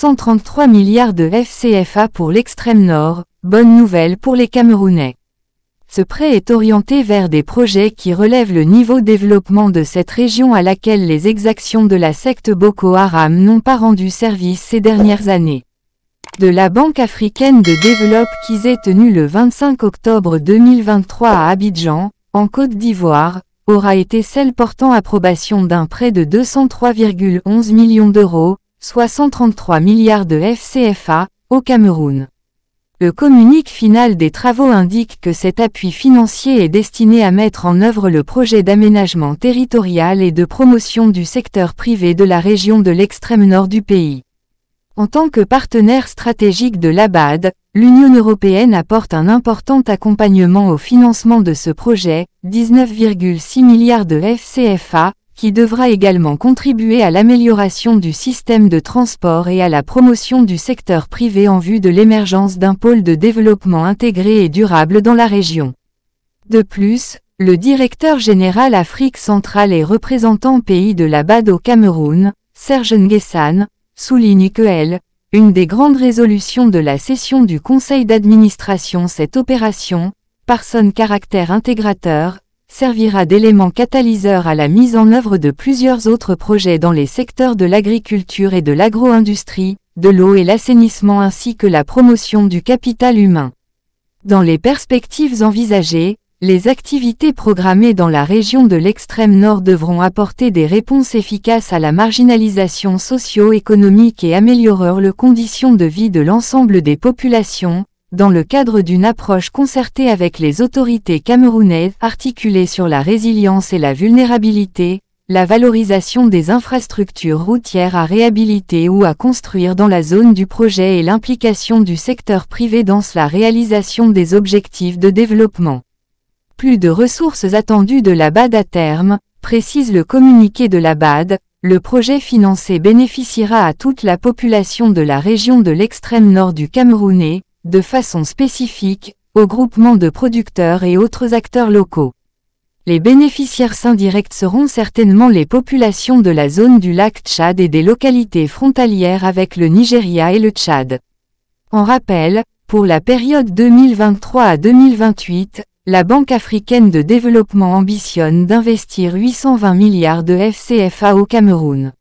233 milliards de FCFA pour l'extrême nord, bonne nouvelle pour les Camerounais. Ce prêt est orienté vers des projets qui relèvent le niveau de développement de cette région à laquelle les exactions de la secte Boko Haram n'ont pas rendu service ces dernières années. De la Banque africaine de développement qui s'est tenue le 25 octobre 2023 à Abidjan, en Côte d'Ivoire, aura été celle portant approbation d'un prêt de 203,11 millions d'euros, soit 133 milliards de FCFA, au Cameroun. Le communiqué final des travaux indique que cet appui financier est destiné à mettre en œuvre le projet d'aménagement territorial et de promotion du secteur privé de la région de l'extrême nord du pays. En tant que partenaire stratégique de l'ABAD, l'Union européenne apporte un important accompagnement au financement de ce projet, 19,6 milliards de FCFA, qui devra également contribuer à l'amélioration du système de transport et à la promotion du secteur privé en vue de l'émergence d'un pôle de développement intégré et durable dans la région. De plus, le directeur général Afrique centrale et représentant pays de l'ABAD au Cameroun, Serge Nguessan, souligne que une des grandes résolutions de la session du conseil d'administration cette opération, par son caractère intégrateur, servira d'élément catalyseur à la mise en œuvre de plusieurs autres projets dans les secteurs de l'agriculture et de l'agro-industrie, de l'eau et l'assainissement ainsi que la promotion du capital humain. Dans les perspectives envisagées, les activités programmées dans la région de l'extrême nord devront apporter des réponses efficaces à la marginalisation socio-économique et améliorer les conditions de vie de l'ensemble des populations, dans le cadre d'une approche concertée avec les autorités camerounaises articulée sur la résilience et la vulnérabilité, la valorisation des infrastructures routières à réhabiliter ou à construire dans la zone du projet et l'implication du secteur privé dans la réalisation des objectifs de développement. Plus de ressources attendues de l'ABAD à terme, précise le communiqué de l'ABAD, le projet financé bénéficiera à toute la population de la région de l'extrême nord du Cameroun, de façon spécifique, aux groupements de producteurs et autres acteurs locaux. Les bénéficiaires indirects seront certainement les populations de la zone du lac Tchad et des localités frontalières avec le Nigeria et le Tchad. En rappel, pour la période 2023 à 2028, la Banque africaine de développement ambitionne d'investir 820 milliards de FCFA au Cameroun.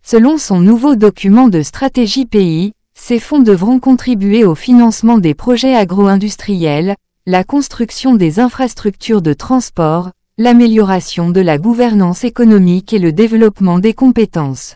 Selon son nouveau document de stratégie pays, ces fonds devront contribuer au financement des projets agro-industriels, la construction des infrastructures de transport, l'amélioration de la gouvernance économique et le développement des compétences.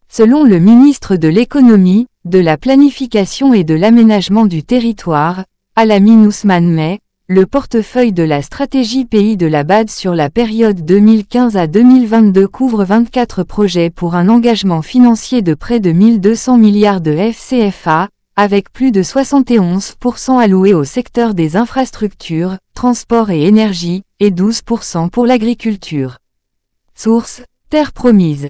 Selon le ministre de l'Économie, de la Planification et de l'Aménagement du Territoire, Alamine Ousmane Mey, le portefeuille de la stratégie pays de l'ABAD sur la période 2015 à 2022 couvre 24 projets pour un engagement financier de près de 1200 milliards de FCFA, avec plus de 71% alloués au secteur des infrastructures, transport et énergie, et 12% pour l'agriculture. Source, Terre promise.